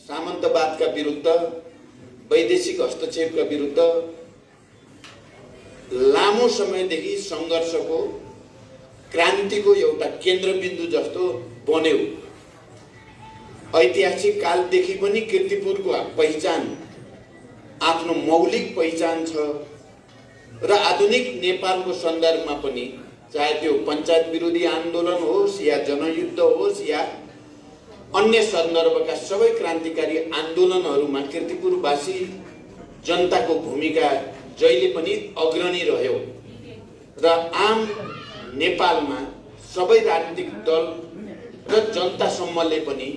सामन्तवादका विरुद्ध, वैदेशिक हस्तक्षेपका विरुद्ध लामो समयदेखि सङ्घर्षको, क्रान्तिको एउटा केन्द्रबिन्दु जस्तो बन्यो। ऐतिहासिक कालदेखि पनि कीर्तिपुरको पहिचान आफ्नो मौलिक पहिचान छ र आधुनिक नेपालको सन्दर्भमा पनि, चाहे त्यो पञ्चायत विरोधी आन्दोलन होस् या जनयुद्ध होस् या अन्य सन्दर्भका सबै क्रान्तिकारी आन्दोलनहरूमा कीर्तिपुरवासी जनताको भूमिका जहिले पनि अग्रणी रह्यो र आम नेपालमा सबै राजनीतिक दल र जनतासम्मले पनि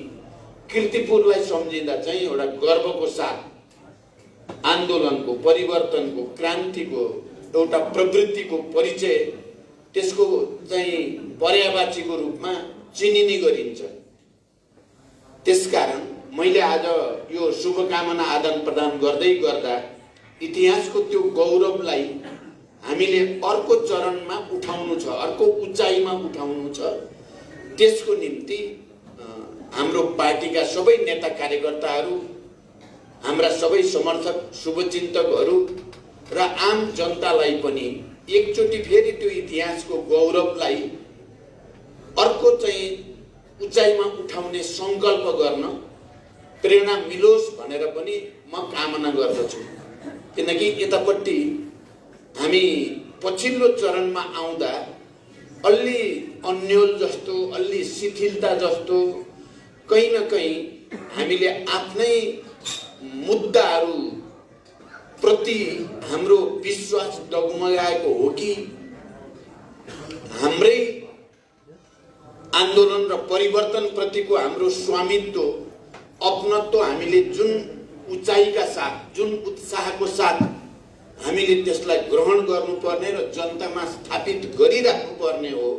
कीर्तिपुरलाई सम्झिँदा चाहिँ एउटा गर्वको साथ आन्दोलनको, परिवर्तनको, क्रान्तिको एउटा प्रवृत्तिको परिचय त्यसको चाहिँ पर्यायवाचीको रूपमा चिनिने गरिन्छ। त्यसकारण मैले आज यो शुभकामना आदान प्रदान गर्दै गर्दा इतिहासको त्यो गौरवलाई हामीले अर्को चरणमा उठाउनु छ, अर्को उचाइमा उठाउनु छ। त्यसको निम्ति हाम्रो पार्टीका सबै नेता कार्यकर्ताहरू, हाम्रा सबै समर्थक, शुभचिन्तकहरू र आम जनतालाई पनि एकचोटि फेरि त्यो इतिहासको गौरवलाई अर्को चाहिँ उचाइमा उठाउने सङ्कल्प गर्न प्रेरणा मिलोस् भनेर पनि म कामना गर्दछु। किनकि यतापट्टि हामी पछिल्लो चरणमा आउँदा अलि अन्यल जस्तो, अलि शिथिलता जस्तो, कहीँ न कहीँ हामीले आफ्नै मुद्दाहरू प्रति हाम्रो विश्वास डगमगाएको हो कि हाम्रै आन्दोलन र परिवर्तन प्रतिको हाम्रो स्वामित्व, अपनत्व हामीले जुन उचाइका साथ, जुन उत्साहको साथ हामीले त्यसलाई ग्रहण गर्नुपर्ने र जनतामा स्थापित गरिराख्नु पर्ने हो,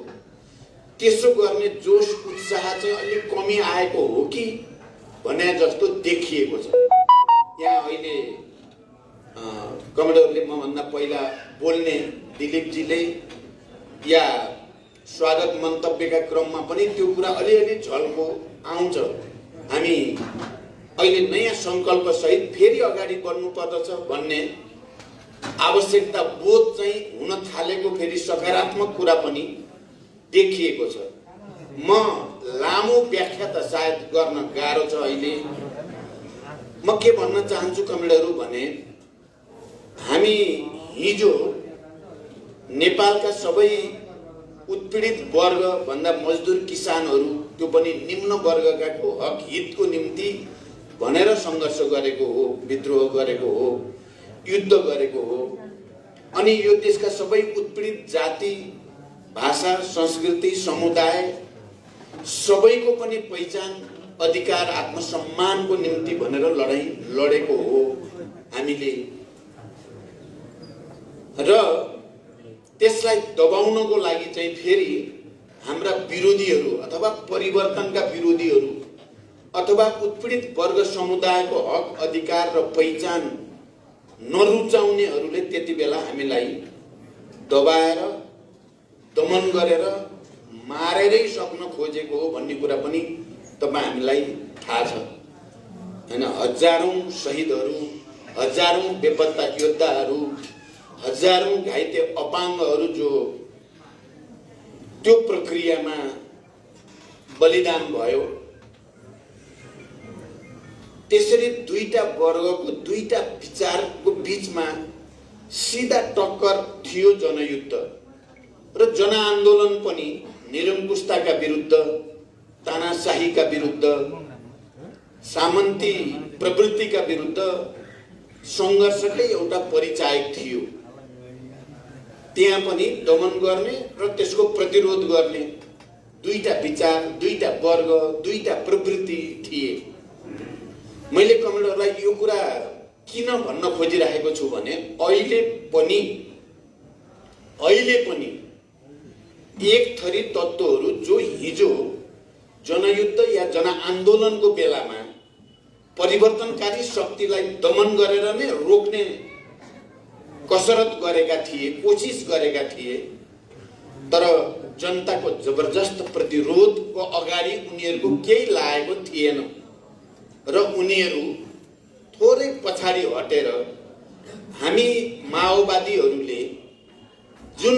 त्यसो गर्ने जोश उत्साह चाहिँ अलिक कमी आएको हो कि भने जस्तो देखिएको छ। यहाँ अहिले कमरेडहरूले मभन्दा पहिला बोल्ने दिलीपजीले या स्वागत मन्तव्यका क्रममा पनि त्यो कुरा अलिअलि झल्को आउँछ। हामी अहिले नयाँ सङ्कल्प सहित फेरि अगाडि बढ्नु पर्दछ भन्ने आवश्यकता बोध चाहिँ हुन थालेको फेरि सकारात्मक कुरा पनि देखिएको छ। म लामो व्याख्या त सायद गर्न गाह्रो छ अहिले। म के भन्न चाहन्छु कमरेडहरू भने, हामी हिजो नेपालका सबै उत्पीडित वर्ग भन्दा मजदुर किसानहरू, त्यो पनि निम्न वर्गकाको हक हितको निम्ति भनेर सङ्घर्ष गरेको हो, विद्रोह गरेको हो, युद्ध गरेको हो। अनि यो देशका सबै उत्पीडित जाति, भाषा, संस्कृति, समुदाय सबैको पनि पहिचान, अधिकार, आत्मसम्मानको निम्ति भनेर लडाईँ लडेको हो हामीले। र त्यसलाई दबाउनको लागि चाहिँ फेरि हाम्रा विरोधीहरू अथवा परिवर्तनका विरोधीहरू अथवा उत्पीडित वर्ग समुदायको हक, अधिकार र पहिचान नरुचाउनेहरूले त्यति बेला हामीलाई दबाएर, दमन गरेर, मारेरै सक्न खोजेको हो भन्ने कुरा पनि तपाईँ हामीलाई थाहा छ हैन। हजारौं शहीदहरू, हजारौं बेपत्ता योद्धाहरू, हजारौं घाइते अपाङ्गहरू जो त्यो प्रक्रियामा बलिदान भयो। त्यसरी दुईटा वर्गको, दुईटा विचारको बीचमा सिधा टक्कर थियो जनयुद्ध र जनआन्दोलन पनि निरङ्कुशताका विरुद्ध, तानाशाहीका विरुद्ध, सामन्ती प्रवृत्तिका विरुद्ध सङ्घर्षकै एउटा परिचायक थियो। त्यहाँ पनि दमन गर्ने र त्यसको प्रतिरोध गर्ने दुईटा विचार, दुईटा वर्ग, दुईटा प्रवृत्ति थिए। मैले कमरेडहरूलाई यो कुरा किन भन्न खोजिरहेको छु भने अहिले पनि एक थरी तत्त्वहरू जो हिजो जनयुद्ध या जनआन्दोलनको बेलामा परिवर्तनकारी शक्तिलाई दमन गरेर नै रोक्ने कसरत गरेका थिए, कोसिस गरेका थिए, तर जनताको जबरजस्त प्रतिरोधको अगाडि उनीहरूको केही लागेको थिएन। र उनीहरू थोरै पछाडि हटेर हामी माओवादीहरूले जुन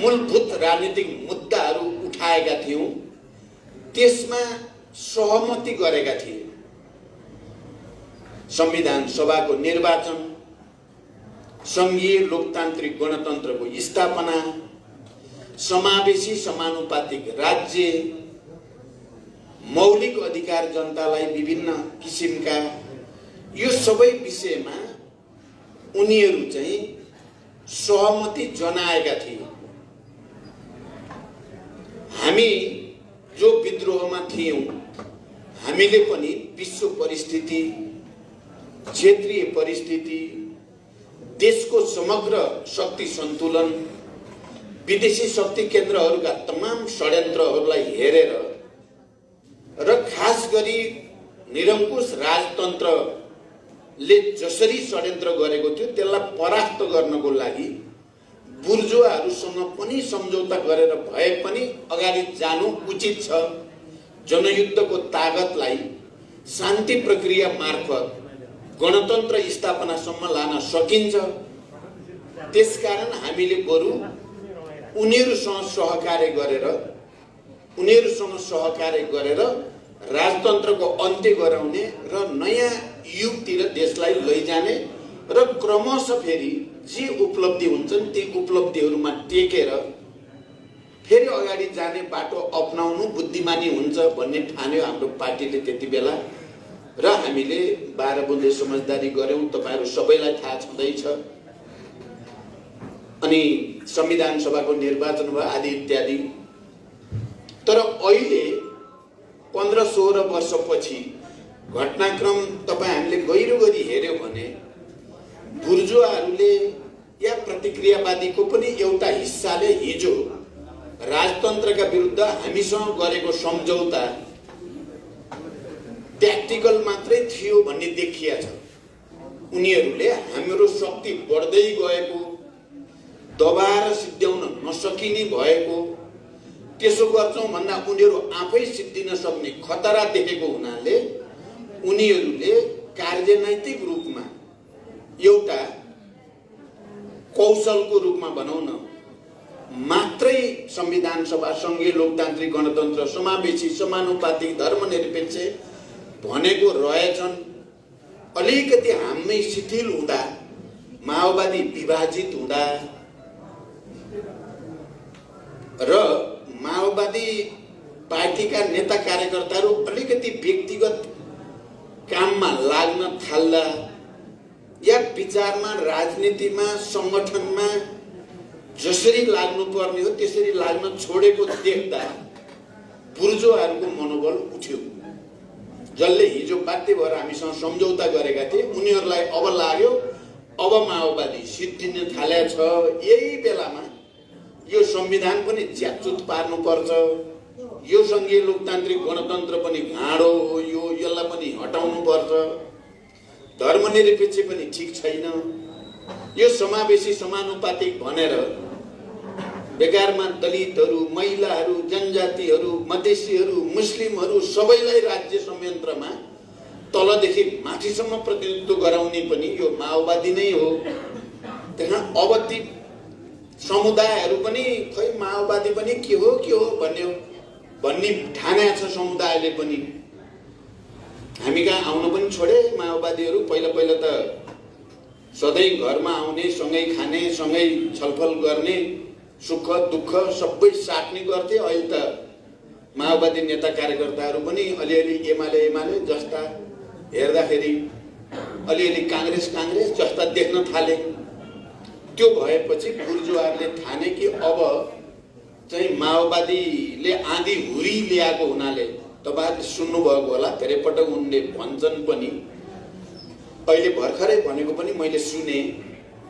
मूलभूत राजनीतिक मुद्दाहरू उठाएका थियौं त्यसमा सहमति गरेका थिए। संविधान सभाको निर्वाचन, संघीय लोकतान्त्रिक गणतन्त्रको स्थापना, समावेशी समानुपातिक राज्य, मौलिक अधिकार जनतालाई विभिन्न किसिमका, यो सबै विषयमा उनीहरू चाहिँ सहमति जनाएका थिए। हामी जो विद्रोहमा थियौं, हामीले पनि विश्व परिस्थिति, क्षेत्रीय परिस्थिति, देशको समग्र शक्ति सन्तुलन, विदेशी शक्ति केन्द्रहरूका तमाम षड्यन्त्रहरूलाई हेरेर र खास गरी निरङ्कुश राजतन्त्रले जसरी षड्यन्त्र गरेको थियो त्यसलाई परास्त गर्नको लागि बुर्जुवाहरूसँग पनि सम्झौता गरेर भए पनि अगाडि जानु उचित छ। जनयुद्धको तागतलाई शान्ति प्रक्रिया मार्फत गणतन्त्र स्थापनासम्म लान सकिन्छ। त्यसकारण हामीले बरु उनीहरूसँग सहकार्य गरेर राजतन्त्रको अन्त्य गराउने र नयाँ युगतिर देशलाई लैजाने र क्रमशः फेरि जे उपलब्धि हुन्छन् ती उपलब्धिहरूमा टेकेर फेरि अगाडि जाने बाटो अपनाउनु बुद्धिमानी हुन्छ भन्ने ठान्यो हाम्रो पार्टीले त्यति बेला। र हामीले 12 बुँदे समझदारी गर्यौं, तपाईहरु सबैलाई थाहा छँदैछ। अनि संविधान सभाको निर्वाचन भयो आदि इत्यादि। तर अहिले 15-16 वर्षपछि घटनाक्रम तपाईं हामीले गहिरो गरी हेर्यो भने बुर्जुवाहरूले या प्रतिक्रियावादीको पनि एउटा हिस्साले हिजो राजतन्त्रका विरुद्ध हामीसँग गरेको सम्झौता ट्याक्टिकल मात्रै थियो भन्ने देखिया छ। उनीहरूले हाम्रो शक्ति बढ्दै गएको, दबाएर सिद्ध्याउन नसकिने भएको, त्यसो गर्छौं भन्दा उनीहरू आफै सिद्धिन सक्ने खतरा देखेको हुनाले उनीहरूले कार्यनैतिक रूपमा एउटा कौशलको रूपमा बनाउन मात्रै संविधान सभा, संघीय लोकतान्त्रिक गणतन्त्र, समावेशी समानुपातिक धर्मनिरपेक्ष भनेको रहेछन्। अलिकति हामी शिथिल हुँदा, माओवादी विभाजित हुँदा र माओवादी पार्टीका नेता कार्यकर्ताहरू अलिकति व्यक्तिगत काममा लाग्न थाल्दा या विचारमा, राजनीतिमा, संगठनमा जसरी लाग्नु पर्ने हो त्यसरी लाग्न छोडेको देख्दा बुर्जुवाहरूको मनोबल उठ्यो। जसले हिजो बाध्य भएर हामीसँग सम्झौता गरेका थिए उनीहरूलाई अब लाग्यो अब माओवादी सिद्धिन थालेको छ। यही बेलामा यो संविधान पनि ज्याचुत पार्नु पर्छ, यो संघीय लोकतान्त्रिक गणतन्त्र पनि घाँडो हो, यसलाई पनि हटाउनु पर्छ, धर्मनिरपेक्ष पनि ठीक छैन, यो समावेशी समानुपातिक भनेर बेकारमा दलितहरू, महिलाहरू, जनजातिहरू, मधेसीहरू, मुस्लिमहरू सबैलाई राज्य संयन्त्रमा तलदेखि माथिसम्म प्रतिनिधित्व गराउने पनि यो माओवादी नै हो। त्यहाँ अब ती समुदायहरू पनि खै माओवादी पनि के हो भन्ने ठानेको छ समुदायले पनि। हामी कहाँ आउन पनि छोडे माओवादीहरू। पहिला त सधैँ घरमा आउने, सँगै खाने, सँगै छलफल गर्ने, सुख दुःख सबै साट्ने गर्थे। अहिले त माओवादी नेता कार्यकर्ताहरू पनि अलिअलि एमाले जस्ता, हेर्दाखेरि अलिअलि कांग्रेस जस्ता देख्न थाले। त्यो भएपछि बुर्जुवाहरूले ठाने कि अब चाहिँ माओवादीले आँधी हुरी ल्याएको हुनाले, तपाईहरुले सुन्नुभएको होला धेरै पटक उनले भन्छन् पनि, अहिले भर्खरै भनेको पनि मैले सुने,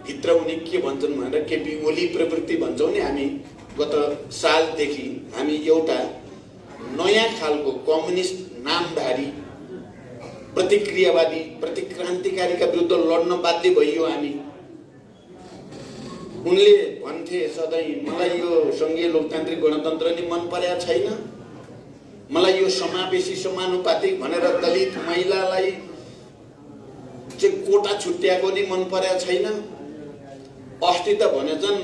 भित्र उनी के भन्छन् भनेर केपी ओली प्रवृत्ति भन्छौं नि हामी। गत सालदेखि हामी एउटा नयाँ खालको कम्युनिस्ट नामधारी प्रतिक्रियावादी, प्रतिक्रान्तिकारीका विरुद्ध लड्न बाध्य भइयो हामी। उनले भन्थे सधैँ मलाई यो संघीय लोकतान्त्रिक गणतन्त्र नि मन परेको छैन, मलाई यो समावेशी समानुपातिक भनेर दलित महिलालाई चाहिँ कोटा छुट्याएको नि मन परेको छैन। अस्ति त भनेछन्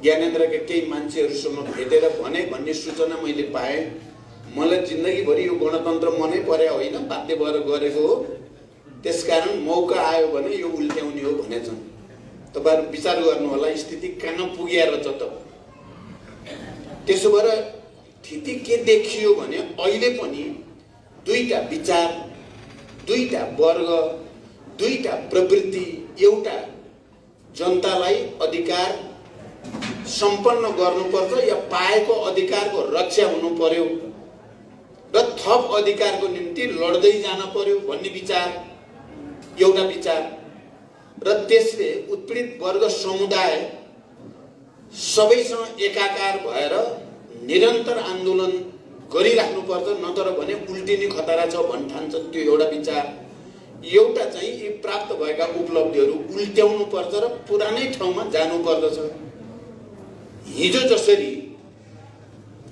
ज्ञानेन्द्रका केही मान्छेहरूसँग भेटेर भने भन्ने सूचना मैले पाएँ। मलाई जिन्दगीभरि यो गणतन्त्र मनै परेको होइन, बाध्य भएर गरेको हो, त्यसकारण मौका आयो भने यो उल्ट्याउने हो भनेछन्। तपाईहरु विचार गर्नु होला स्थिति कहाँ पुग्या रहेछ त। त्यसो भएर स्थिति के देखियो भने अहिले पनि दुईटा विचार, दुईटा वर्ग, दुईटा प्रवृत्ति, एउटा जनतालाई अधिकार सम्पन्न गर्नुपर्छ या पाएको अधिकारको रक्षा हुनु पर्यो र थप अधिकारको निम्ति लड्दै जान पर्यो भन्ने विचार एउटा विचार, र त्यसले उत्पीडित वर्ग समुदाय सबैसँग एकाकार भएर निरन्तर आन्दोलन गरिराख्नुपर्छ, नत्र भने उल्टिने खतरा छ भन्ठान्छ त्यो एउटा विचार। एउटा चाहिँ यी प्राप्त भएका उपलब्धिहरू उल्ट्याउनु पर्छ र पुरानै ठाउँमा जानु पर्दछ। हिजो जसरी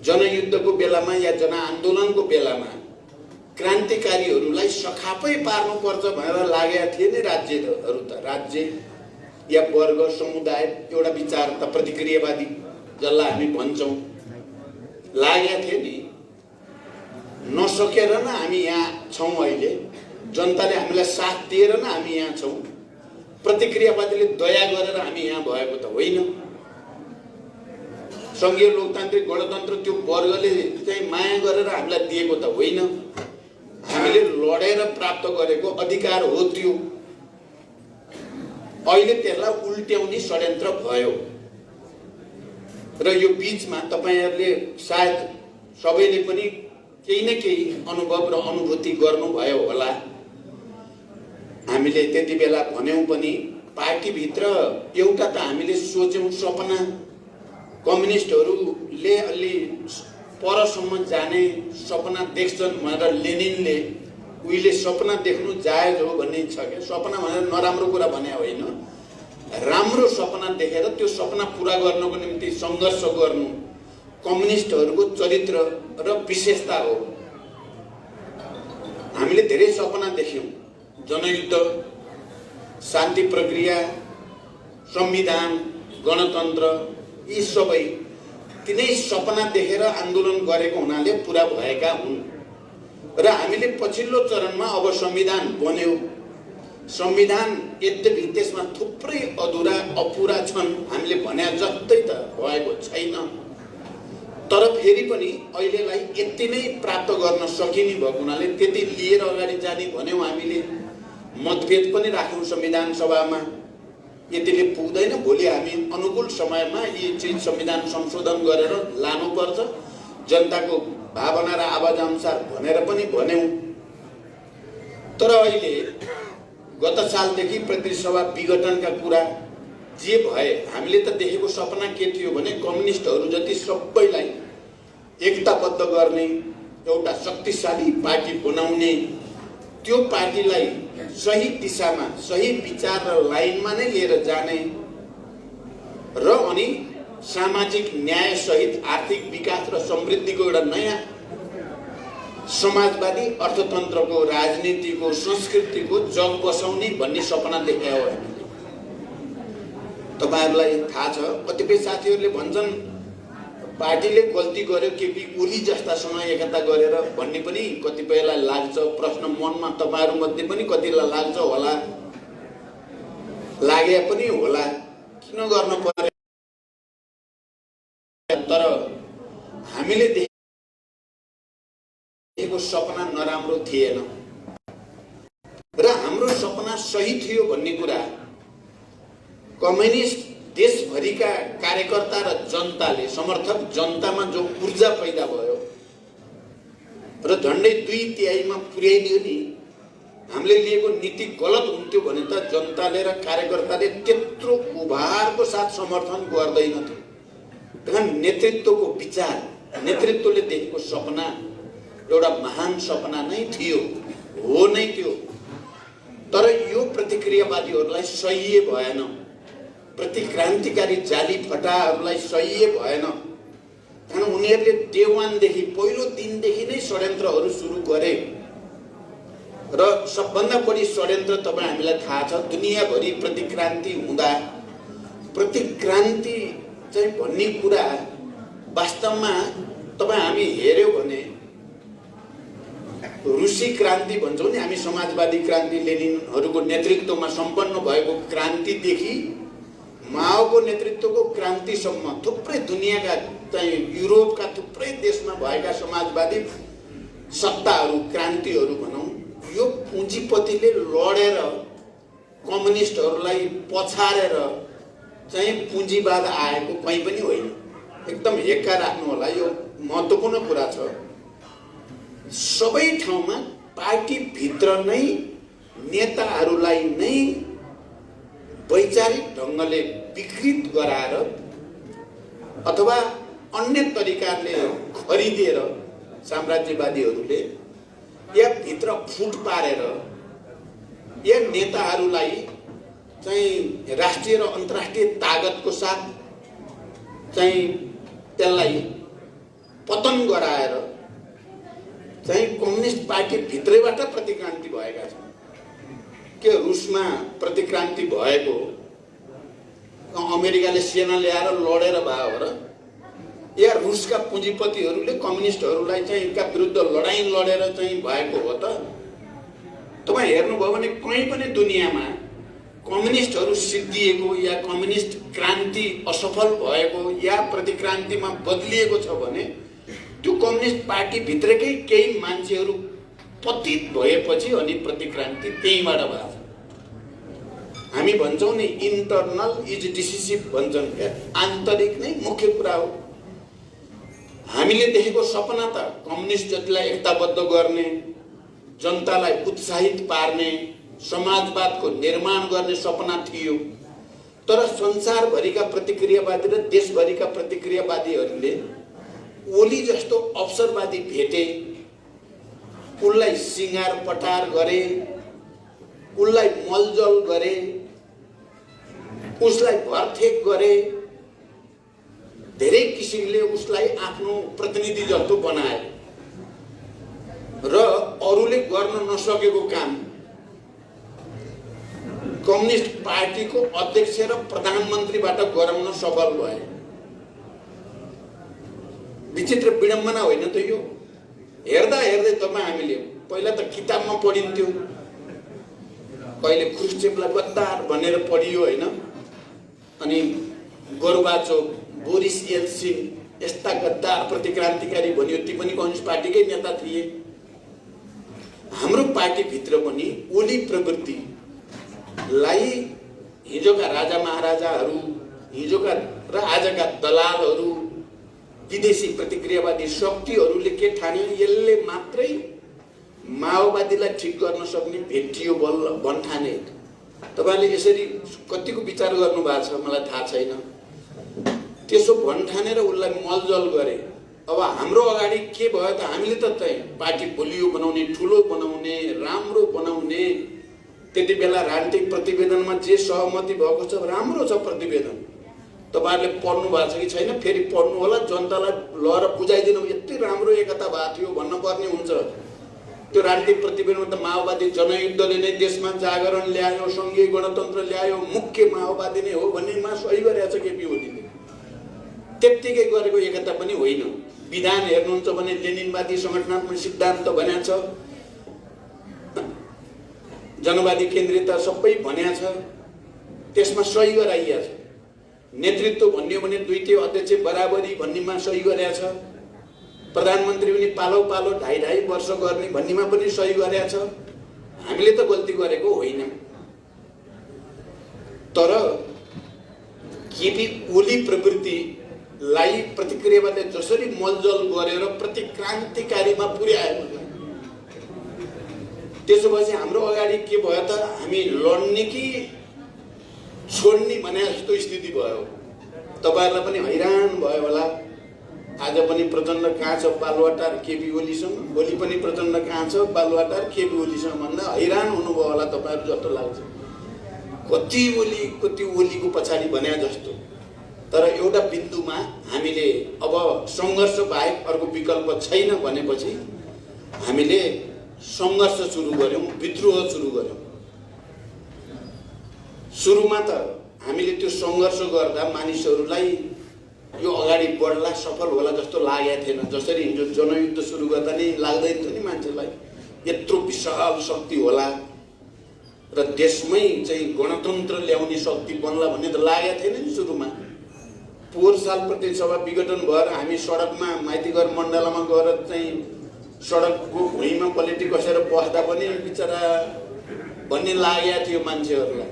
जनयुद्धको बेलामा या जनआन्दोलनको बेलामा क्रान्तिकारीहरूलाई सखापै पार्नुपर्छ भनेर लागेका थिए नि राज्यहरू, त राज्य या वर्ग समुदाय एउटा विचार त प्रतिक्रियावादी जसलाई हामी भन्छौँ लागेका थिए नि। नसकेर न हामी यहाँ छौँ, अहिले जनताले हामीलाई साथ दिएर न हामी यहाँ छौँ। प्रतिक्रियावादीले दया गरेर हामी यहाँ भएको त होइन। संघीय लोकतान्त्रिक गणतन्त्र त्यो वर्गले चाहिँ माया गरेर हामीलाई दिएको त होइन। हामीले लडेर प्राप्त गरेको अधिकार हो त्यो। अहिले त्यसलाई उल्ट्याउने षड्यन्त्र भयो र यो बीचमा तपाईहरुले सायद सबैले पनि केही न केही अनुभव र अनुभूति गर्नुभयो होला। हामीले त्यति बेला भन्यौं पनि पार्टीभित्र एउटा त हामीले सोच्यौं सपना, कम्युनिस्टहरूले अलि परसम्म जाने सपना देख्छन् भनेर लेनिनले उहिले सपना देख्नु जायज हो भन्ने छ के। सपना भनेर नराम्रो कुरा भने होइन, राम्रो सपना देखेर त्यो सपना पूरा गर्नको निम्ति संघर्ष गर्नु कम्युनिस्टहरूको चरित्र र विशेषता हो। हामीले धेरै सपना देख्यौं, जनयुद्ध, शान्ति प्रक्रिया, संविधान, गणतन्त्र, यी सबै तिनै सपना देखेर आन्दोलन गरेको हुनाले पूरा भएका हुन्। र हामीले पछिल्लो चरणमा अब संविधान बन्यो। संविधान यद्यपि त्यसमा थुप्रै अधुरा अपुरा छन्, हामीले भने जस्तै त भएको छैन, तर फेरि पनि अहिलेलाई यति नै प्राप्त गर्न सकिने भएको हुनाले त्यति लिएर अगाडि जाने भन्यौं। हामीले मतभेद पनि राख्यौं संविधान सभामा, यतिले पुग्दैन, भोलि हामी अनुकूल समयमा यी चीज संविधान संशोधन गरेर लानुपर्छ जनताको भावना र आवाज अनुसार भनेर पनि भन्यौं। तर अहिले गत सालदेखि प्रतिनिधि सभा विघटनका कुरा जे भए, हामीले त देखेको सपना के थियो भने कम्युनिस्टहरू जति सबैलाई एकताबद्ध गर्ने, एउटा शक्तिशाली पार्टी बनाउने, त्यो पार्टीलाई सही दिशामा, सही विचार र लाइनमा नै लिएर जाने र अनि सामाजिक न्याय सहित आर्थिक विकास र समृद्धिको एउटा नयाँ समाजवादी अर्थतन्त्रको, राजनीतिको, संस्कृतिको जग बसाउने भन्ने सपना देखायो हामीले। तपाईहरुलाई थाहा छ, कतिपय साथीहरूले भन्छन् पार्टीले गल्ती गर्यो, केपी ओली जस्तासँग एकता गरेर भन्ने पनि कतिपयलाई लाग्छ। प्रश्न मनमा तपाईहरु मध्ये पनि कतिलाई लाग्छ होला, लागे पनि होला, किन गर्न पर्यो। तर हामीले देखेको सपना नराम्रो थिएन र हाम्रो सपना सही थियो भन्ने कुरा कम्युनिस्ट देशभरिका कार्यकर्ता र जनताले, समर्थक जनतामा जो ऊर्जा पैदा भयो र झन्डै 2/3 पुर्याइदियो नि। हामीले लिएको नीति गलत हुन्थ्यो भने त जनताले र कार्यकर्ताले त्यत्रो उभारको साथ समर्थन गर्दैनथ्यो। त्यहाँ नेतृत्वको विचार, नेतृत्वले देखेको सपना एउटा महान सपना नै थियो, हो नै थियो। तर यो प्रतिक्रियावादीहरूलाई सही भएन, प्रतिक्रान्तिकारी जाली फटाहरूलाई सही भएन। कारण उनीहरूले डे 1 देखि पहिलो दिनदेखि नै षड्यन्त्रहरू सुरु गरे र सबभन्दा बढी षड्यन्त्र तपाईँ हामीलाई थाहा छ दुनियाँभरि प्रतिक्रान्ति हुँदा प्रतिक्रान्ति चाहिँ भन्ने कुरा वास्तवमा तपाईँ हामी हेर्यौँ भने रुसी क्रान्ति भन्छौँ नि हामी समाजवादी क्रान्ति लेनिनहरूको नेतृत्वमा सम्पन्न भएको क्रान्तिदेखि माओको नेतृत्वको क्रान्तिसम्म थुप्रै दुनियाँका चाहिँ युरोपका थुप्रै देशमा भएका समाजवादी सत्ताहरू क्रान्तिहरू भनौँ यो पुँजीपतिले लडेर कम्युनिस्टहरूलाई पछारेर चाहिँ पुँजीवाद आएको कहीँ पनि होइन। एकदम हेक्का राख्नु होला, यो महत्त्वपूर्ण कुरा छ। सबै ठाउँमा पार्टीभित्र नै नेताहरूलाई नै वैचारिक ढङ्गले विकृत गराएर अथवा अन्य तरिकाले खरिदेर साम्राज्यवादीहरूले या भित्र फुट पारेर या नेताहरूलाई चाहिँ राष्ट्रिय र अन्तर्राष्ट्रिय तागतको साथ चाहिँ त्यसलाई पतन गराएर चाहिँ कम्युनिस्ट पार्टी भित्रैबाट प्रतिक्रान्ति भएका छन्। के रुसमा प्रतिक्रान्ति भएको अमेरिकाले सेना ल्याएर लडेर भयो र या रुसका पुँजीपतिहरूले कम्युनिस्टहरूलाई चाहिँ का विरुद्ध लडाईँ लडेर चाहिँ भएको हो त? तपाईँ हेर्नुभयो भने कहीँ पनि दुनियाँमा कम्युनिस्टहरू सिद्धिएको या कम्युनिस्ट क्रान्ति असफल भएको या प्रतिक्रान्तिमा बदलिएको छ भने त्यो कम्युनिस्ट पार्टीभित्रकै केही मान्छेहरू पतित भएपछि अनि प्रतिक्रान्ति त्यहीँबाट भएको छ। हामी भन्छौँ नि इन्टरनल इज डिसिसिभ भन्छन् क्या, आन्तरिक नै मुख्य कुरा हो। हामीले देखेको सपना त कम्युनिस्ट जतिलाई एकताबद्ध गर्ने, जनतालाई उत्साहित पार्ने, समाजवादको निर्माण गर्ने सपना थियो। तर संसारभरिका प्रतिक्रियावादी र देशभरिका प्रतिक्रियावादीहरूले ओली जस्तो अवसरवादी भेटे, उसलाई सिँगार पटार गरे, उसलाई मलजल गरे, उसलाई भरथेक गरे, धेरै किसिमले उसलाई आफ्नो प्रतिनिधि जस्तो बनाए र अरूले गर्न नसकेको काम कम्युनिस्ट पार्टीको अध्यक्ष र प्रधानमन्त्रीबाट गराउन सफल भए। विचित्र विडम्बना होइन त यो? हेर्दा हेर्दै तपाईँ हामीले पहिला त किताबमा पढिन्थ्यो, कहिले ख्रुश्चेभलाई गद्दार भनेर पढियो होइन, अनि गोर्बाचोभ, बोरिस येल्सिन यस्ता गद्दार प्रतिक्रान्तिकारी भनियो, ती पनि कम्युनिस्ट पार्टीकै नेता थिए। हाम्रो पार्टीभित्र पनि ओली प्रवृत्तिलाई हिजोका राजा महाराजाहरू, हिजोका र आजका दलालहरू, विदेशी प्रतिक्रियावादी शक्तिहरूले के ठान्यो, यसले मात्रै माओवादीलाई ठिक गर्न सक्ने भेटियो बल भन्ठाने। तपाईँले यसरी कतिको विचार गर्नु भएको छ मलाई थाहा छैन। त्यसो भन्ठानेर उसलाई मलजल गरे। अब हाम्रो अगाडि के भयो त? हामीले त पार्टी बलियो बनाउने, ठुलो बनाउने, राम्रो बनाउने, त्यति बेला राजनीतिक प्रतिवेदनमा जे सहमति भएको छ राम्रो छ प्रतिवेदन। तपाईँहरूले पढ्नु भएको छ कि छैन फेरि पढ्नु होला, जनतालाई लएर बुझाइदिनु यति राम्रो एकता भएको थियो भन्नुपर्ने हुन्छ। त्यो राजनीतिक प्रतिवेदनमा त माओवादी जनयुद्धले नै देशमा जागरण ल्यायो, सङ्घीय गणतन्त्र ल्यायो, मुख्य माओवादी नै हो भन्नेमा सही गरेछ केपी ओलीले। त्यत्तिकै गरेको एकता पनि होइन। विधान हेर्नुहुन्छ भने लेनिनवादी संगठनात्मक सिद्धान्त भनेको छ, जनवादी केन्द्रियता सबै भनेको छ, त्यसमा सही गराइएको छ। नेतृत्व भन्यो भने द्वितीय अध्यक्ष बराबरी भन्नेमा सही गरेको छ। प्रधानमन्त्री पनि पालो पालो 2.5 वर्ष गर्ने भन्नेमा पनि सही गरेको छ। हामीले त गल्ती गरेको होइन। तर केपी ओली प्रवृत्तिलाई प्रतिक्रियावादले जसरी मलजल गरेर प्रतिक्रान्तिकारीमा पुर्यायो, त्यसो भएपछि हाम्रो अगाडि के भयो त? हामी लड्ने कि छोड्ने भने जस्तो स्थिति भयो। तपाईँहरूलाई पनि हैरान भयो होला। आज पनि प्रचण्ड कहाँ छ बालुवाटार केपी ओलीसँग, भोलि पनि प्रचण्ड कहाँ छ बालुवाटार केपी ओलीसँग भन्दा हैरान हुनुभयो होला तपाईँहरू जस्तो लाग्छ। कति ओलीको पछाडि भन्या जस्तो। तर एउटा बिन्दुमा हामीले अब सङ्घर्ष बाहेक अर्को विकल्प छैन भनेपछि हामीले सङ्घर्ष सुरु गर्यौं, विद्रोह सुरु गर्यौं। सुरुमा त हामीले त्यो सङ्घर्ष गर्दा मानिसहरूलाई यो अगाडि बढ्ला, सफल होला जस्तो लागेको थिएन। जसरी हिजो जनयुद्ध सुरु गर्दा नि लाग्दैन थियो नि मान्छेलाई यत्रो विशाल शक्ति होला र देशमै चाहिँ गणतन्त्र ल्याउने शक्ति बन्ला भन्ने त लागेको थिएन नि सुरुमा। पोहोर साल प्रतिनिधि सभा विघटन भएर हामी सडकमा माइतीघर मण्डलामा गएर चाहिँ सडकको भुइँमा पलेटी कसेर बस्दा पनि बिचरा भन्ने लागेको थियो मान्छेहरूलाई।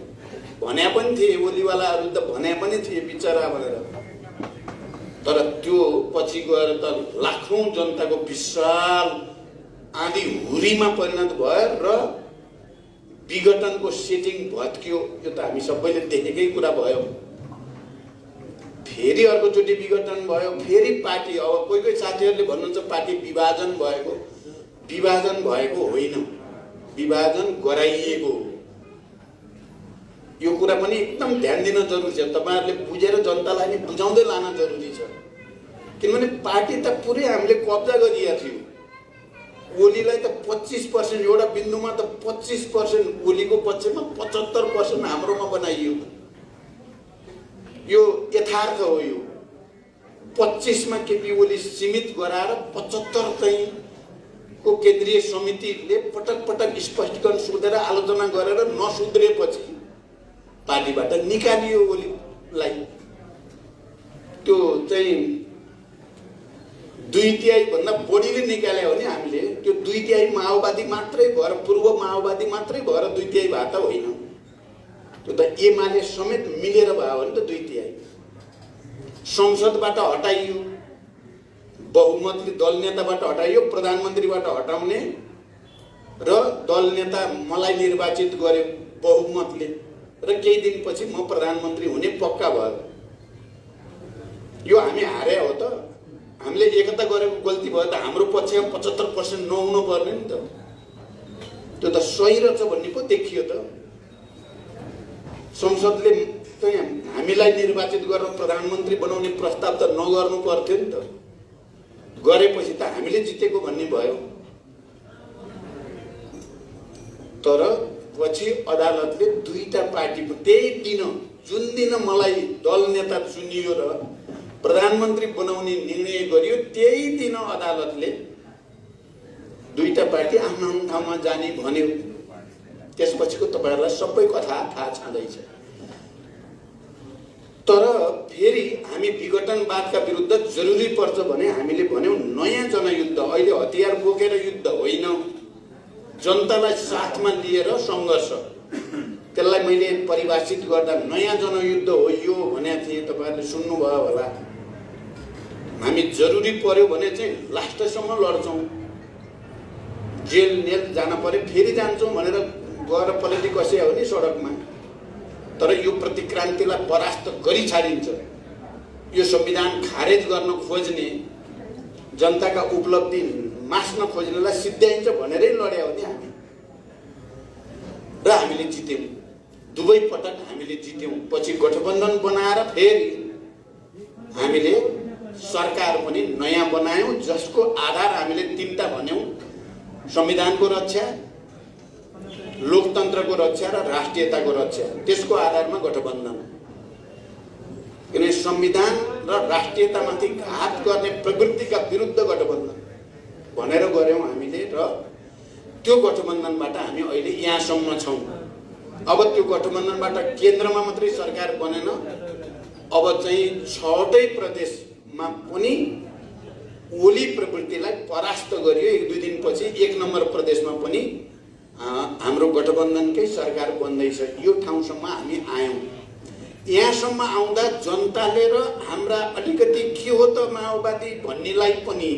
भने पनि थिए ओलीवालाहरू त भने पनि थिए बिचरा भनेर। तर त्यो पछि गएर त लाखौं जनताको विशाल आँधी हुरीमा परिणत भयो र विघटनको सेटिङ भत्कियो। यो त हामी सबैले देखेकै कुरा भयो। फेरि अर्कोचोटि विघटन भयो, फेरि पार्टी, अब कोही कोही साथीहरूले भन्नुहुन्छ पार्टी विभाजन भएको। विभाजन भएको होइन, विभाजन गराइएको। यो कुरा पनि एकदम ध्यान दिन जरुरी छ। तपाईहरुले बुझेर जनतालाई नि बुझाउँदै लान जरुरी छ। किनभने पार्टी त पुरै हामीले कब्जा गरिएको थियो। ओलीलाई त 25% एउटा बिन्दुमा त 25% ओलीको पक्षमा 75% हाम्रोमा बनाइयो। यो यथार्थ हो। यो 25 मा केपी ओली सीमित गराएर 75 चाहिँ को केन्द्रीय समितिले पटक पटक स्पष्टीकरण सोधेर आलोचना गरेर नसुध्रेपछि पार्टीबाट निकालियो ओलीलाई। त्यो चाहिँ 2/3 भन्दा बढीले निकाल्यो भने हामीले त्यो 2/3 माओवादी मात्रै भएर, पूर्व माओवादी मात्रै भएर 2/3 भए त होइन। त्यो त एमाले समेत मिलेर भयो भने त 2/3 संसदबाट हटाइयो, बहुमतले दल नेताबाट हटाइयो, प्रधानमन्त्रीबाट हटाउने र दल नेता मलाई निर्वाचित गर्यो बहुमतले र केही दिनपछि म प्रधानमन्त्री हुने पक्का भयो। यो हामी हारे हो त। हामीले एकता गरेको गल्ती भयो त। हाम्रो पक्षमा 75% नहुनु पर्ने नि त। त्यो त सही रहेछ भन्ने पो देखियो त। संसदले चाहिँ हामीलाई निर्वाचित गरेर प्रधानमन्त्री बनाउने प्रस्ताव त नगर्नु पर्थ्यो नि त। गरेपछि त हामीले जितेको भन्ने भयो। तर पछि अदालतले दुईटा पार्टीको त्यही दिन, जुन दिन मलाई दल नेता चुनियो र प्रधानमन्त्री बनाउने निर्णय गरियो, त्यही दिन अदालतले दुईटा पार्टी आफ्नो ठाउँमा जाने भन्यो। त्यसपछिको तपाईहरुलाई सबै कथा थाहा छँदैछ। तर फेरि हामी विघटनवादका विरुद्ध जरुरी पर्छ भने हामीले भन्यौं नयाँ जनयुद्ध। अहिले हतियार बोकेर युद्ध होइन, जनतालाई साथमा लिएर सङ्घर्ष। त्यसलाई मैले परिभाषित गर्दा नयाँ जनयुद्ध हो यो भनेको थिएँ। तपाईहरुले सुन्नुभयो होला। हामी जरुरी पर्यो भने चाहिँ लास्टसम्म लड्छौं। जेल नेल जान पर्यो फेरि जान्छौं भनेर गएर पलेटी कसे हो नि सडकमा। तर यो प्रतिक्रान्तिलाई परास्त गरी छाडिन्छ। यो संविधान खारेज गर्न खोज्ने, जनताका उपलब्धि मास्न खोज्नेलाई सिद्ध्याइन्छ भनेरै लड्या हो नि हामी। र हामीले जित्यौं। दुवै पटक हामीले जित्यौं। पछि गठबन्धन बनाएर फेरि हामीले सरकार पनि नयाँ बनायौं, जसको आधार हामीले तीनटा भन्यौं। संविधानको रक्षा, लोकतन्त्रको रक्षा र राष्ट्रियताको रक्षा। त्यसको आधारमा गठबन्धन। किनभने संविधान र राष्ट्रियतामाथि घात गर्ने प्रवृत्तिका विरुद्ध गठबन्धन भनेर गर्यौं हामीले। र त्यो गठबन्धनबाट हामी अहिले यहाँसम्म छौं। अब त्यो गठबन्धनबाट केन्द्रमा मात्रै सरकार बनेन, अब चाहिँ 6वटै प्रदेशमा पनि ओली प्रवृत्तिलाई परास्त गरियो। 1-2 दिनपछि 1 नम्बर प्रदेशमा पनि हाम्रो गठबन्धनकै सरकार बन्दैछ। यो ठाउँसम्म हामी आयौं। यहाँसम्म आउँदा जनताले र हाम्रा अलिकति के हो त माओवादी भन्नेलाई पनि,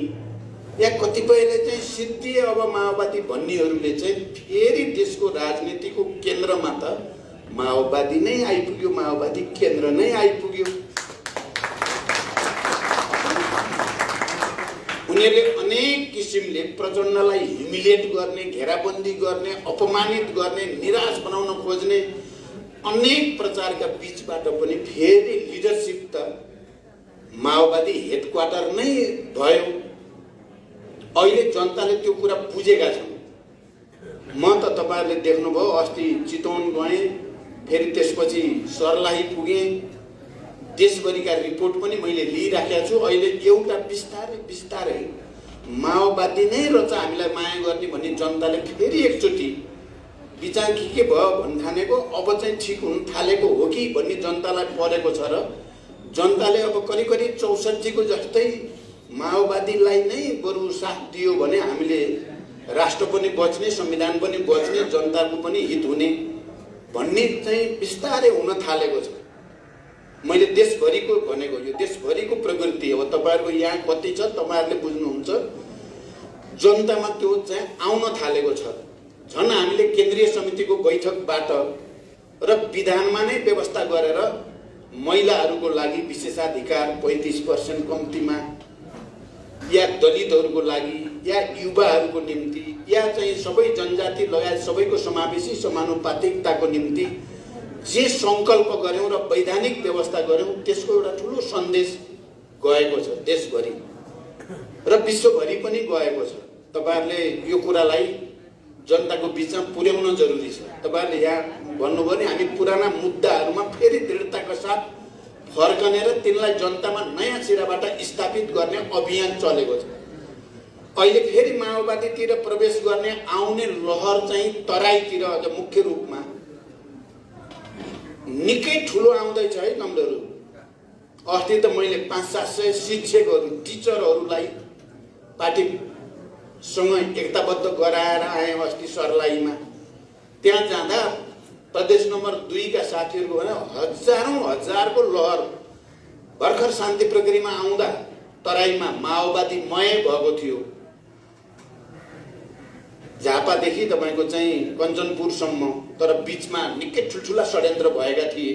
या कतिपयले चाहिँ सिद्धिए अब माओवादी भन्नेहरूले चाहिँ फेरि देशको राजनीतिको केन्द्रमा त माओवादी नै आइपुग्यो, माओवादी केन्द्र नै आइपुग्यो। उनीहरूले अनेक किसिमले प्रचण्डलाई ह्युमिलिएट गर्ने, घेराबन्दी गर्ने, अपमानित गर्ने, निराश बनाउन खोज्ने अनेक प्रचारका बीचबाट पनि फेरि लिडरसिप त माओवादी हेडक्वार्टर नै भयो। अहिले जनताले त्यो कुरा बुझेका छन्। म त तपाईहरुले देख्नुभयो, अस्ति चितवन गएँ, फेरि त्यसपछि सर्लाही पुगेँ। देशभरिका रिपोर्ट पनि मैले लिइराखेको छु। अहिले एउटा बिस्तारै माओवादी नै रहेछ हामीलाई माया गर्ने भन्ने जनताले फेरि एकचोटि विचार के भयो भन्न थालेको। अब चाहिँ ठिक हुन थालेको हो कि भन्ने जनतालाई परेको छ र जनताले अब करिब 64 को जस्तै माओवादीलाई नै बरु साथ दियो भने हामीले राष्ट्र पनि बच्ने, संविधान पनि बच्ने, जनताको पनि हित हुने भन्ने चाहिँ बिस्तारै हुन थालेको छ। मैले देशभरिको भनेको, यो देशभरिको प्रवृत्ति हो। तपाईहरुको यहाँ कति छ तपाईहरुले बुझ्नुहुन्छ। जनतामा त्यो चाहिँ आउन थालेको छ। झन् हामीले केन्द्रीय समितिको बैठकबाट र विधानमा नै व्यवस्था गरेर महिलाहरूको लागि विशेषाधिकार 35% कम्तीमा, या दलितहरूको लागि, या युवाहरूको निम्ति, या चाहिँ सबै जनजाति लगायत सबैको समावेशी समानुपातिकताको निम्ति जे संकल्प गर्यौं र वैधानिक व्यवस्था गर्यौं, त्यसको एउटा ठुलो सन्देश गएको छ देशभरि र विश्वभरि पनि गएको छ। तपाईहरुले यो कुरालाई जनताको बीचमा पुर्याउन जरुरी छ। तपाईहरुले यहाँ भन्नुभयो नि, हामी पुराना मुद्दाहरुमा फेरि दृढताका साथ फर्कने र तिनलाई जनतामा नयाँ सिराबाट स्थापित गर्ने अभियान चलेको छ। अहिले फेरि माओवादीतिर प्रवेश गर्ने आउने लहर चाहिँ तराईतिर अझ मुख्य रूपमा निकै ठुलो आउँदैछ है नम्बरहरु। अस्ति त मैले 500-700 शिक्षकहरु, टिचरहरुलाई पार्टीसँग एकताबद्ध गराएर आए अस्ति सर्लाहीमा। त्यहाँ जाँदा प्रदेश नम्बर 2 का साथीहरुको भने हजारौं लहर भर्खर शान्ति प्रक्रियामा आउँदा तराईमा माओवादी मय भएको थियो। झापादेखि तपाईको चाहिँ कञ्चनपुरसम्म, तर बीचमा निकै ठुलठुला षड्यन्त्र भएका थिए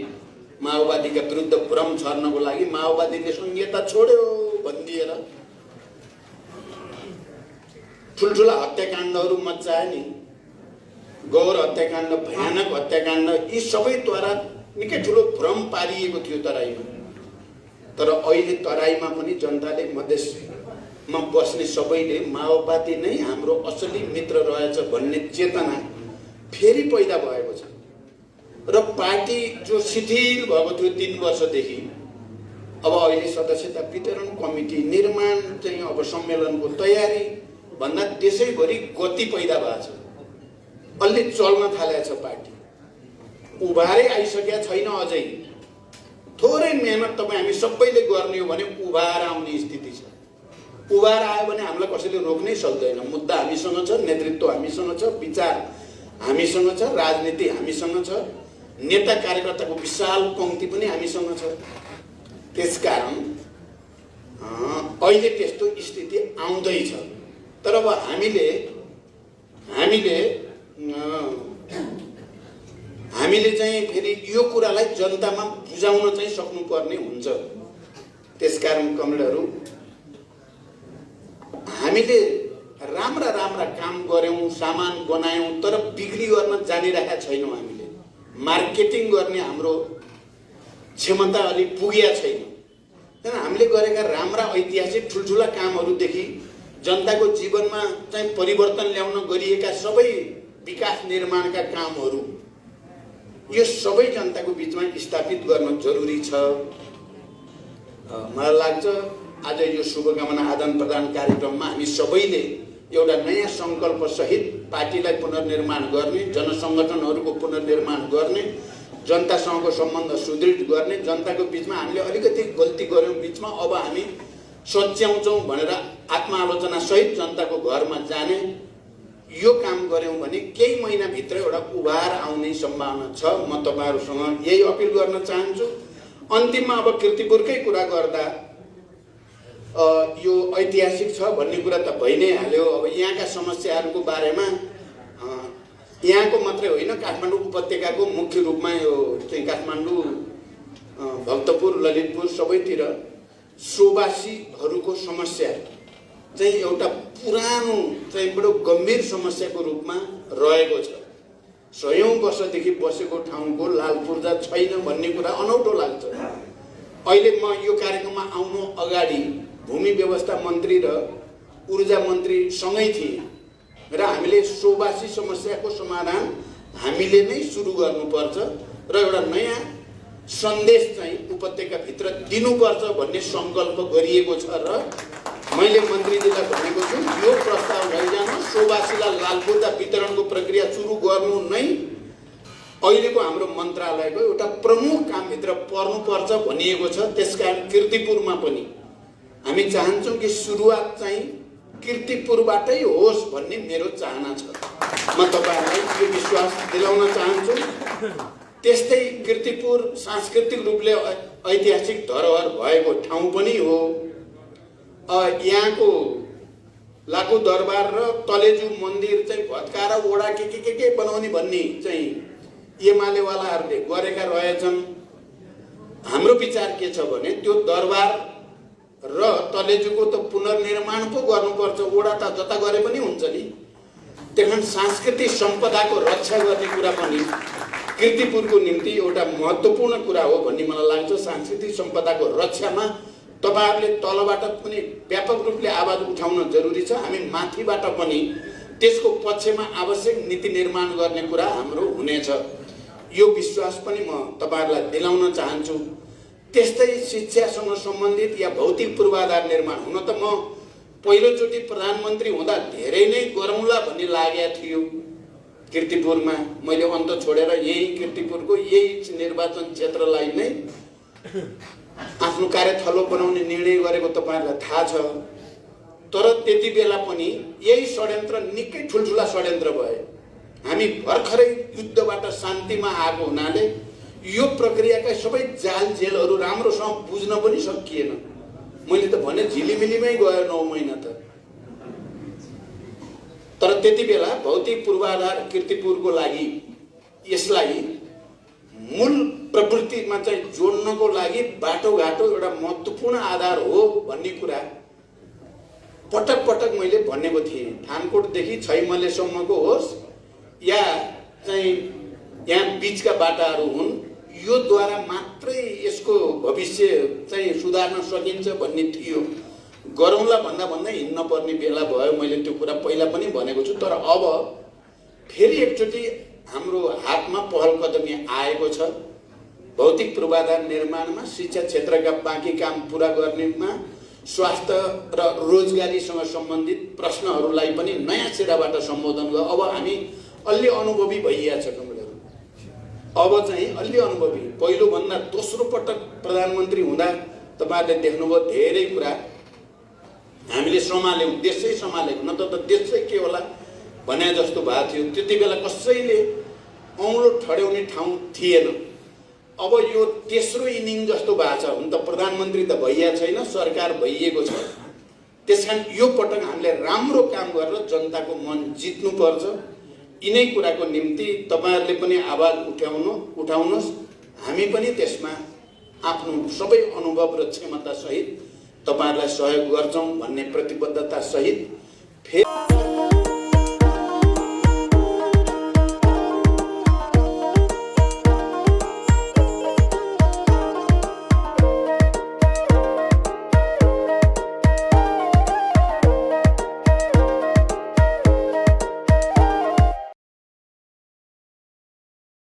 माओवादीका विरुद्ध भ्रम छर्नको लागि। माओवादीले संहिता छोड्यो भनिदिएर ठुलठुला हत्याकाण्डहरू मच्चाए नि। गौर हत्याकाण्ड, भयानक हत्याकाण्ड, यी सबैद्वारा निकै ठुलो भ्रम पारिएको थियो तराईमा। तर अहिले तराईमा पनि जनताले, मधेसमा बस्ने सबैले माओवादी नै हाम्रो असली मित्र रहेछ भन्ने चेतना फेरि पैदा भएको छ। र पार्टी जो शिथिल भएको थियो 3 वर्षदेखि, अब अहिले सदस्यता वितरण कमिटी निर्माण चाहिँ अब सम्मेलनको तयारी भन्दा देशैभरि गति पैदा भएको छ। अलि चल्न थालेको छ पार्टी। उभारै आइसकेको छैन अझै। थोरै मेहनत तपाईँ हामी सबैले गर्ने हो भने उभार आउने स्थिति छ। उभार आयो भने हामीलाई कसैले रोक्नै सक्दैन। मुद्दा हामीसँग छ, नेतृत्व हामीसँग छ, विचार हामीसँग छ, राजनीति हामीसँग छ, नेता कार्यकर्ताको विशाल पंक्ति पनि हामीसँग छ। त्यसकारण अहिले त्यस्तो स्थिति आउँदैछ। तर अब हामीले चाहिँ फेरि यो कुरालाई जनतामा बुझाउन चाहिँ सक्नुपर्ने हुन्छ। त्यसकारण कमरेडहरु, हामीले राम्रा काम गर्यौं, सामान बनायौं, तर बिक्री गर्न जानिरहेका छैनौं। हामीले मार्केटिङ गर्ने हाम्रो क्षमता अलि पुगेको छैन। तर हामीले गरेका राम्रा ऐतिहासिक ठुलठुला कामहरुदेखि जनताको जीवनमा चाहिँ परिवर्तन ल्याउन गरिएका सबै विकास निर्माणका कामहरु, यो सबै जनताको बीचमा स्थापित गर्न जरुरी छ। मलाई लाग्छ आज यो शुभकामना आदान प्रदान कार्यक्रममा हामी सबैले एउटा नयाँ संकल्प सहित पार्टीलाई पुनर्निर्माण गर्ने, जनसंगठनहरुको पुनर्निर्माण गर्ने, जनतासँगको सम्बन्ध सुदृढ गर्ने, जनताको बीचमा हामीले अलिकति गल्ती गर्यौं बीचमा, अब हामी सच्याउँछौं भनेर आत्मआलोचना सहित जनताको घरमा जाने यो काम गर्यौं भने केही महिना भित्र एउटा उभार आउने सम्भावना छ। म तपाईहरुसँग यही अपील गर्न चाहन्छु। अन्तिममा अब कीर्तिपुरकै कुरा गर्दा यो ऐतिहासिक छ भन्ने कुरा त भइ नै हाल्यो। अब यहाँका समस्याहरूको बारेमा यहाँको मात्रै होइन, काठमाडौँ उपत्यकाको मुख्य रूपमा यो चाहिँ काठमाडौँ, भक्तपुर, ललितपुर सबैतिर सोवासीहरूको समस्या चाहिँ एउटा पुरानो चाहिँ बडो गम्भीर समस्याको रूपमा रहेको छ। 100औं वर्षदेखि बसेको ठाउँको लाल पूर्जा छैन भन्ने कुरा अनौठो लाग्छ। अहिले म यो कार्यक्रममा आउनु अगाडि भूमि व्यवस्था मन्त्री र ऊर्जा मन्त्री सँगै थिए र हामीले सोबासी समस्याको समाधान हामीले नै सुरु गर्नुपर्छ र एउटा नयाँ सन्देश चाहिँ उपत्यकाभित्र दिनुपर्छ भन्ने सङ्कल्प गरिएको छ र मैले मन्त्रीजीलाई भनेको छु यो प्रस्ताव लैजानु सोबासीलाई लालबुद्धा वितरणको प्रक्रिया सुरु गर्नु नै अहिलेको हाम्रो मन्त्रालयको एउटा प्रमुख कामभित्र पर्नुपर्छ भनिएको छ। त्यसकारण कीर्तिपुरमा पनि हामी चाहन्छौँ कि सुरुवात चाहिँ कीर्तिपुरबाटै होस् भन्ने मेरो चाहना छ। म तपाईँहरूलाई यो विश्वास दिलाउन चाहन्छु। त्यस्तै कीर्तिपुर सांस्कृतिक रूपले ऐतिहासिक धरोहर भएको ठाउँ पनि हो। यहाँको लाकु दरबार र तलेजु मन्दिर चाहिँ भत्काएर ओडा के बनाउने भन्ने चाहिँ एमालेवालाहरूले गरेका रहेछन्। हाम्रो विचार के छ भने त्यो दरबार र तलेजुको त पुनर्निर्माण पो गर्नुपर्छ। ओडा त जता गरे पनि हुन्छ नि। त्यहाँ सांस्कृतिक सम्पदाको रक्षा गर्ने कुरा पनि कीर्तिपुरको निम्ति एउटा महत्त्वपूर्ण कुरा हो भन्ने मलाई लाग्छ। सांस्कृतिक सम्पदाको रक्षामा तपाईहरुले तलबाट पनि व्यापक रूपले आवाज उठाउन जरुरी छ। हामी माथिबाट पनि त्यसको पक्षमा आवश्यक नीति निर्माण गर्ने कुरा हाम्रो हुनेछ। यो विश्वास पनि म तपाईहरुलाई दिलाउन चाहन्छु। त्यस्तै शिक्षासँग सम्बन्धित या भौतिक पूर्वाधार निर्माण हुन त म पहिलोचोटि प्रधानमन्त्री हुँदा धेरै नै गरौँला भन्ने लागेको थियो। कीर्तिपुरमा मैले अन्त छोडेर यही कीर्तिपुरको यही निर्वाचन क्षेत्रलाई नै आफ्नो कार्यथलो बनाउने निर्णय गरेको तपाईहरुलाई थाहा छ। तर त्यति बेला पनि यही षड्यन्त्र निकै ठुलठुला षड्यन्त्र भए। हामी भर्खरै युद्धबाट शान्तिमा आएको हुनाले यो प्रक्रियाका सबै जाल जेलहरू राम्रोसँग बुझ्न पनि सकिएन। मैले त भने झिलिमिलीमै गयो 9 महिना त। तर त्यति बेला भौतिक पूर्वाधार कीर्तिपुरको लागि यसलाई मूल प्रवृत्तिमा चाहिँ जोड्नको लागि बाटोघाटो एउटा महत्त्वपूर्ण आधार हो भन्ने कुरा पटक पटक मैले भनेको थिएँ। थानकोटदेखि छैमलेसम्मको होस् या चाहिँ यहाँ बीचका बाटाहरू हुन्, यो द्वारा मात्रै यसको भविष्य चाहिँ सुधार्न सकिन्छ भन्ने थियो। गरौँला भन्दा भन्दै हिँड्न पर्ने बेला भयो। मैले त्यो कुरा पहिला पनि भनेको छु। तर अब फेरि एकचोटि हाम्रो हातमा पहल कदमी आएको छ। भौतिक पूर्वाधार निर्माणमा, शिक्षा क्षेत्रका बाँकी काम पुरा गर्नेमा, स्वास्थ्य र रोजगारीसँग सम्बन्धित प्रश्नहरूलाई पनि नयाँ सिराबाट सम्बोधन गर। अब हामी अलि अनुभवी भइया छ कमरेहरू। अब चाहिँ अलि अनुभवी। पहिलो भन्दा दोस्रो पटक प्रधानमन्त्री हुँदा तपाईहरुले देख्नुभयो धेरै कुरा हामीले सम्हाल्यौं, देशै सम्हाल्यौं। न त देशै के होला भने जस्तो भएको थियो। त्यति बेला कसैले औँलो ठड्याउने ठाउँ थिएन। अब यो तेस्रो इनिङ जस्तो भएको छ। हुन त प्रधानमन्त्री त भइया छैन, सरकार भइएको छ। त्यसकारण यो पटक हामीले राम्रो काम गरेर जनताको मन जित्नुपर्छ। यिनै कुराको निम्ति तपाईहरुले पनि आवाज उठाउनुहोस्। हामी पनि त्यसमा आफ्नो सबै अनुभव र क्षमता सहित तपाईहरुलाई सहयोग गर्छौं भन्ने प्रतिबद्धता सहित